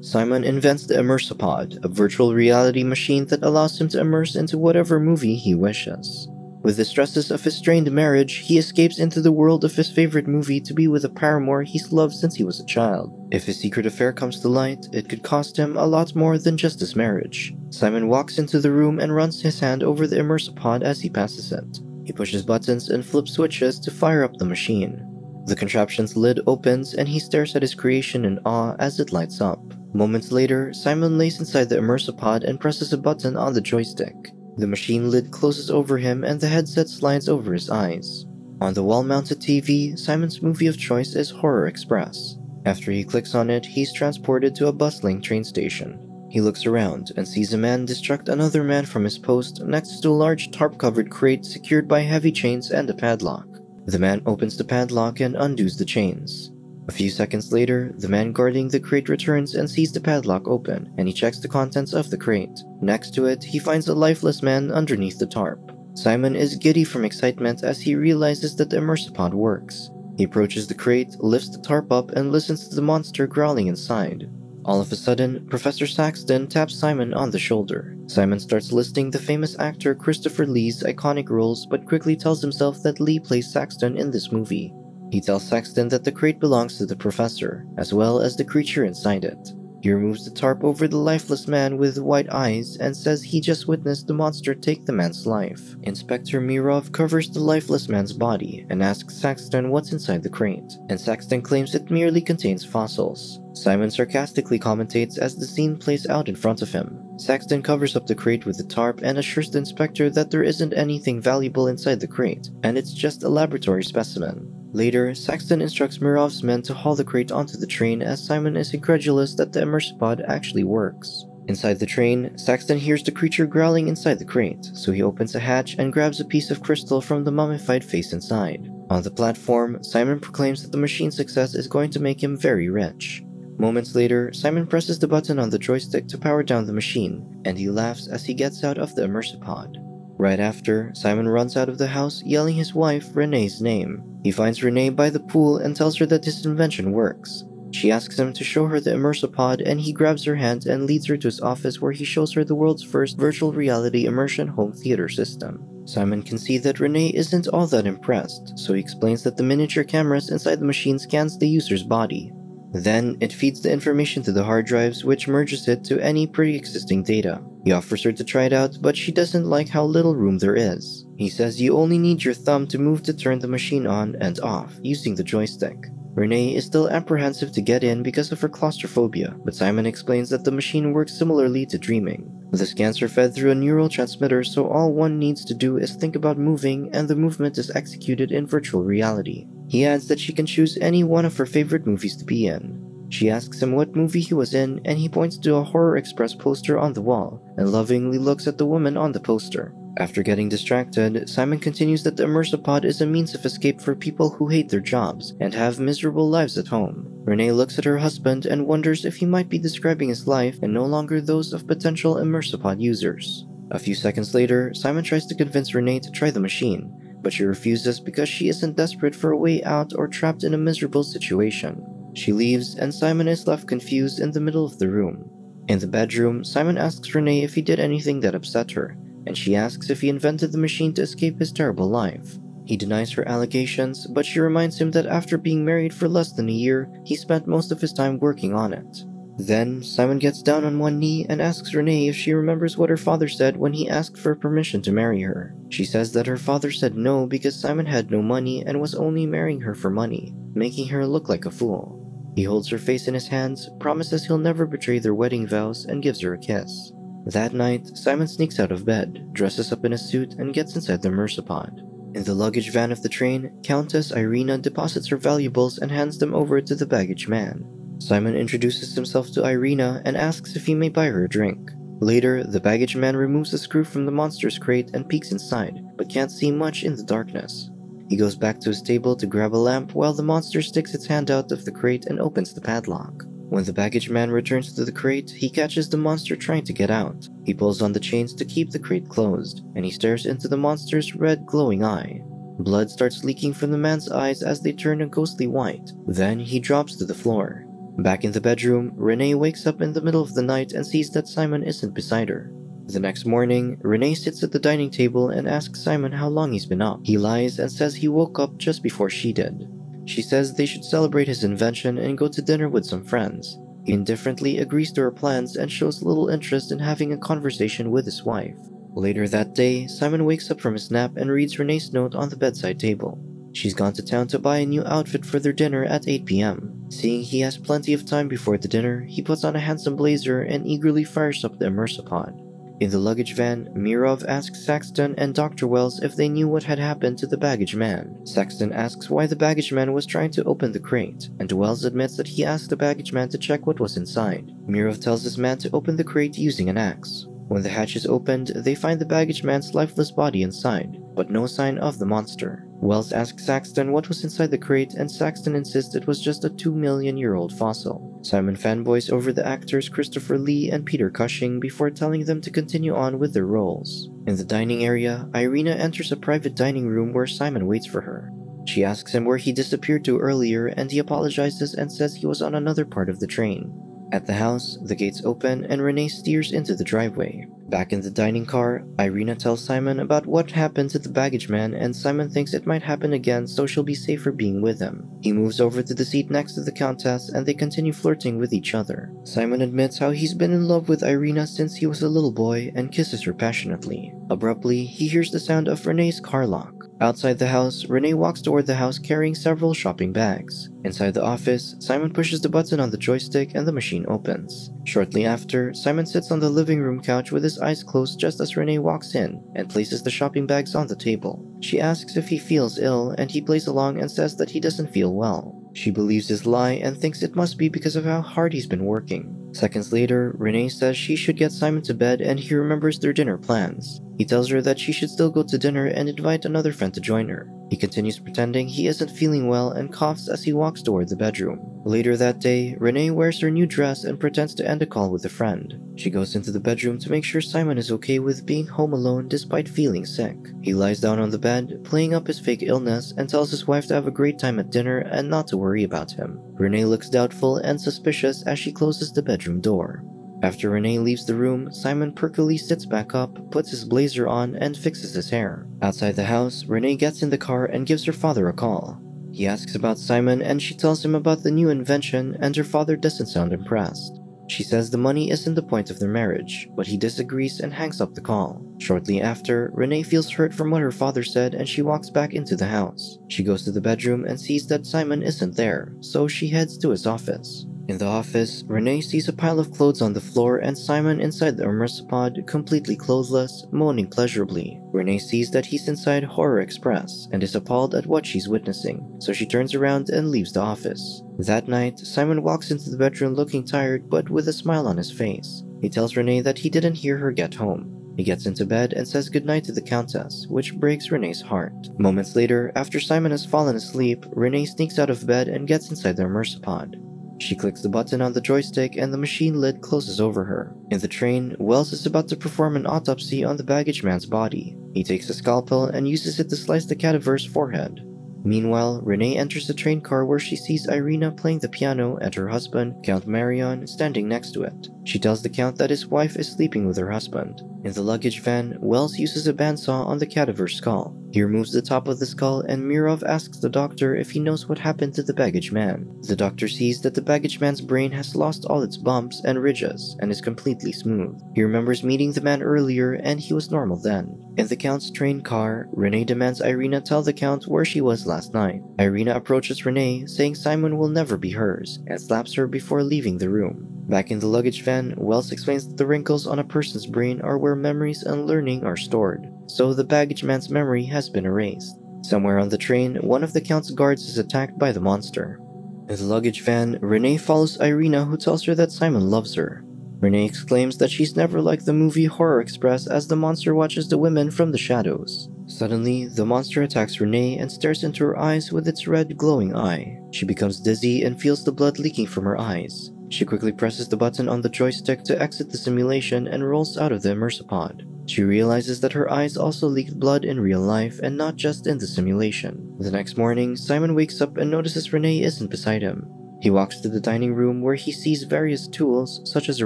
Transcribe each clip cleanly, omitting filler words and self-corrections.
Simon invents the Immersopod, a virtual reality machine that allows him to immerse into whatever movie he wishes. With the stresses of his strained marriage, he escapes into the world of his favorite movie to be with a paramour he's loved since he was a child. If his secret affair comes to light, it could cost him a lot more than just his marriage. Simon walks into the room and runs his hand over the Immersopod as he passes it. He pushes buttons and flips switches to fire up the machine. The contraption's lid opens and he stares at his creation in awe as it lights up. Moments later, Simon lays inside the Immersopod and presses a button on the joystick. The machine lid closes over him and the headset slides over his eyes. On the wall-mounted TV, Simon's movie of choice is Horror Express. After he clicks on it, he's transported to a bustling train station. He looks around and sees a man distract another man from his post next to a large tarp-covered crate secured by heavy chains and a padlock. The man opens the padlock and undoes the chains. A few seconds later, the man guarding the crate returns and sees the padlock open, and he checks the contents of the crate. Next to it, he finds a lifeless man underneath the tarp. Simon is giddy from excitement as he realizes that the Immersopod works. He approaches the crate, lifts the tarp up, and listens to the monster growling inside. All of a sudden, Professor Saxton taps Simon on the shoulder. Simon starts listing the famous actor Christopher Lee's iconic roles, but quickly tells himself that Lee plays Saxton in this movie. He tells Saxton that the crate belongs to the professor, as well as the creature inside it. He removes the tarp over the lifeless man with white eyes and says he just witnessed the monster take the man's life. Inspector Mirov covers the lifeless man's body and asks Saxton what's inside the crate, and Saxton claims it merely contains fossils. Simon sarcastically commentates as the scene plays out in front of him. Saxton covers up the crate with the tarp and assures the inspector that there isn't anything valuable inside the crate, and it's just a laboratory specimen. Later, Saxton instructs Mirov's men to haul the crate onto the train as Simon is incredulous that the Immersopod actually works. Inside the train, Saxton hears the creature growling inside the crate, so he opens a hatch and grabs a piece of crystal from the mummified face inside. On the platform, Simon proclaims that the machine's success is going to make him very rich. Moments later, Simon presses the button on the joystick to power down the machine, and he laughs as he gets out of the Immersopod. Right after, Simon runs out of the house yelling his wife Renee's name. He finds Renee by the pool and tells her that his invention works. She asks him to show her the Immersopod and he grabs her hand and leads her to his office where he shows her the world's first virtual reality immersion home theater system. Simon can see that Renee isn't all that impressed, so he explains that the miniature cameras inside the machine scans the user's body. Then, it feeds the information to the hard drives, which merges it to any pre-existing data. He offers her to try it out, but she doesn't like how little room there is. He says you only need your thumb to move to turn the machine on and off, using the joystick. Renee is still apprehensive to get in because of her claustrophobia, but Simon explains that the machine works similarly to dreaming. The scans are fed through a neural transmitter, so all one needs to do is think about moving, and the movement is executed in virtual reality. He adds that she can choose any one of her favorite movies to be in. She asks him what movie he was in, and he points to a Horror Express poster on the wall, and lovingly looks at the woman on the poster. After getting distracted, Simon continues that the Immersopod is a means of escape for people who hate their jobs and have miserable lives at home. Renee looks at her husband and wonders if he might be describing his life and no longer those of potential Immersopod users. A few seconds later, Simon tries to convince Renee to try the machine, but she refuses because she isn't desperate for a way out or trapped in a miserable situation. She leaves, and Simon is left confused in the middle of the room. In the bedroom, Simon asks Renee if he did anything that upset her, and she asks if he invented the machine to escape his terrible life. He denies her allegations, but she reminds him that after being married for less than a year, he spent most of his time working on it. Then, Simon gets down on one knee and asks Renee if she remembers what her father said when he asked for permission to marry her. She says that her father said no because Simon had no money and was only marrying her for money, making her look like a fool. He holds her face in his hands, promises he'll never betray their wedding vows, and gives her a kiss. That night, Simon sneaks out of bed, dresses up in a suit, and gets inside the Immersopod. In the luggage van of the train, Countess Irina deposits her valuables and hands them over to the baggage man. Simon introduces himself to Irina and asks if he may buy her a drink. Later, the baggage man removes a screw from the monster's crate and peeks inside, but can't see much in the darkness. He goes back to his table to grab a lamp while the monster sticks its hand out of the crate and opens the padlock. When the baggage man returns to the crate, he catches the monster trying to get out. He pulls on the chains to keep the crate closed, and he stares into the monster's red glowing eye. Blood starts leaking from the man's eyes as they turn a ghostly white. Then he drops to the floor. Back in the bedroom, Renee wakes up in the middle of the night and sees that Simon isn't beside her. The next morning, Renee sits at the dining table and asks Simon how long he's been up. He lies and says he woke up just before she did. She says they should celebrate his invention and go to dinner with some friends. He indifferently agrees to her plans and shows little interest in having a conversation with his wife. Later that day, Simon wakes up from his nap and reads Renee's note on the bedside table. She's gone to town to buy a new outfit for their dinner at 8 p.m. Seeing he has plenty of time before the dinner, he puts on a handsome blazer and eagerly fires up the immersopod. In the luggage van, Mirov asks Saxton and Dr. Wells if they knew what had happened to the baggage man. Saxton asks why the baggage man was trying to open the crate, and Wells admits that he asked the baggage man to check what was inside. Mirov tells this man to open the crate using an axe. When the hatch is opened, they find the baggage man's lifeless body inside, but no sign of the monster. Wells asks Saxton what was inside the crate, and Saxton insists it was just a 2-million-year-old fossil. Simon fanboys over the actors Christopher Lee and Peter Cushing before telling them to continue on with their roles. In the dining area, Irina enters a private dining room where Simon waits for her. She asks him where he disappeared to earlier, and he apologizes and says he was on another part of the train. At the house, the gates open and Renee steers into the driveway. Back in the dining car, Irina tells Simon about what happened to the baggage man, and Simon thinks it might happen again, so she'll be safer being with him. He moves over to the seat next to the Countess and they continue flirting with each other. Simon admits how he's been in love with Irina since he was a little boy and kisses her passionately. Abruptly, he hears the sound of Renee's car lock. Outside the house, Renee walks toward the house carrying several shopping bags. Inside the office, Simon pushes the button on the joystick and the machine opens. Shortly after, Simon sits on the living room couch with his eyes closed just as Renee walks in and places the shopping bags on the table. She asks if he feels ill, and he plays along and says that he doesn't feel well. She believes his lie and thinks it must be because of how hard he's been working. Seconds later, Renee says she should get Simon to bed and he remembers their dinner plans. He tells her that she should still go to dinner and invite another friend to join her. He continues pretending he isn't feeling well and coughs as he walks toward the bedroom. Later that day, Renee wears her new dress and pretends to end a call with a friend. She goes into the bedroom to make sure Simon is okay with being home alone despite feeling sick. He lies down on the bed, playing up his fake illness, and tells his wife to have a great time at dinner and not to worry about him. Renee looks doubtful and suspicious as she closes the bedroom door. After Renee leaves the room, Simon perkily sits back up, puts his blazer on, and fixes his hair. Outside the house, Renee gets in the car and gives her father a call. He asks about Simon and she tells him about the new invention, and her father doesn't sound impressed. She says the money isn't the point of their marriage, but he disagrees and hangs up the call. Shortly after, Renee feels hurt from what her father said and she walks back into the house. She goes to the bedroom and sees that Simon isn't there, so she heads to his office. In the office, Renee sees a pile of clothes on the floor and Simon inside the immersopod, completely clothless, moaning pleasurably. Renee sees that he's inside Horror Express and is appalled at what she's witnessing, so she turns around and leaves the office. That night, Simon walks into the bedroom looking tired but with a smile on his face. He tells Renee that he didn't hear her get home. He gets into bed and says goodnight to the Countess, which breaks Renee's heart. Moments later, after Simon has fallen asleep, Renee sneaks out of bed and gets inside the immersopod. She clicks the button on the joystick and the machine lid closes over her. In the train, Wells is about to perform an autopsy on the baggage man's body. He takes a scalpel and uses it to slice the cadaver's forehead. Meanwhile, Renee enters the train car where she sees Irina playing the piano and her husband, Count Marion, standing next to it. She tells the Count that his wife is sleeping with her husband. In the luggage van, Wells uses a bandsaw on the cadaver's skull. He removes the top of the skull and Mirov asks the doctor if he knows what happened to the baggage man. The doctor sees that the baggage man's brain has lost all its bumps and ridges and is completely smooth. He remembers meeting the man earlier and he was normal then. In the Count's train car, Renee demands Irina tell the Count where she was last night. Irina approaches Renee, saying Simon will never be hers, and slaps her before leaving the room. Back in the luggage van, Wells explains that the wrinkles on a person's brain are where memories and learning are stored, so the baggage man's memory has been erased. Somewhere on the train, one of the Count's guards is attacked by the monster. In the luggage van, Renee follows Irina, who tells her that Simon loves her. Renee exclaims that she's never liked the movie Horror Express as the monster watches the women from the shadows. Suddenly, the monster attacks Renee and stares into her eyes with its red glowing eye. She becomes dizzy and feels the blood leaking from her eyes. She quickly presses the button on the joystick to exit the simulation and rolls out of the immersopod. She realizes that her eyes also leaked blood in real life and not just in the simulation. The next morning, Simon wakes up and notices Renee isn't beside him. He walks to the dining room where he sees various tools, such as a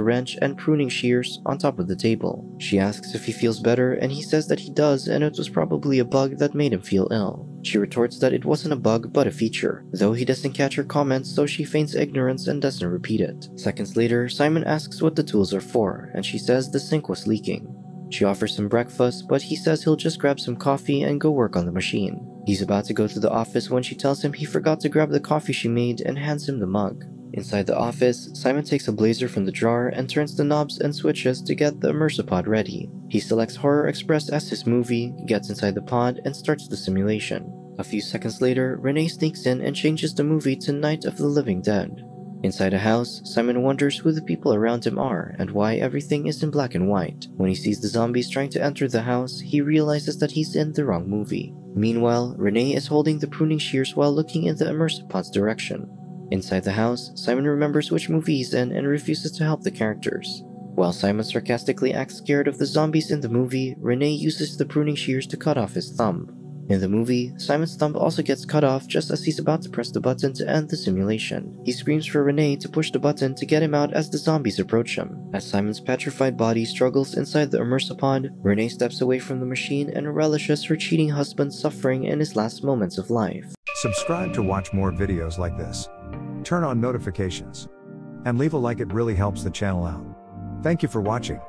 wrench and pruning shears, on top of the table. She asks if he feels better, and he says that he does, and it was probably a bug that made him feel ill. She retorts that it wasn't a bug but a feature, though he doesn't catch her comments, so she feigns ignorance and doesn't repeat it. Seconds later, Simon asks what the tools are for, and she says the sink was leaking. She offers him breakfast, but he says he'll just grab some coffee and go work on the machine. He's about to go to the office when she tells him he forgot to grab the coffee she made and hands him the mug. Inside the office, Simon takes a blazer from the drawer and turns the knobs and switches to get the immersion pod ready. He selects Horror Express as his movie, gets inside the pod, and starts the simulation. A few seconds later, Renee sneaks in and changes the movie to Night of the Living Dead. Inside a house, Simon wonders who the people around him are and why everything is in black and white. When he sees the zombies trying to enter the house, he realizes that he's in the wrong movie. Meanwhile, Renee is holding the pruning shears while looking in the immersion pod's direction. Inside the house, Simon remembers which movie he's in and refuses to help the characters. While Simon sarcastically acts scared of the zombies in the movie, Renee uses the pruning shears to cut off his thumb. In the movie, Simon's thumb also gets cut off just as he's about to press the button to end the simulation. He screams for Renee to push the button to get him out as the zombies approach him. As Simon's petrified body struggles inside the immersion pod, Renee steps away from the machine and relishes her cheating husband's suffering in his last moments of life. Subscribe to watch more videos like this. Turn on notifications. And leave a like, it really helps the channel out. Thank you for watching.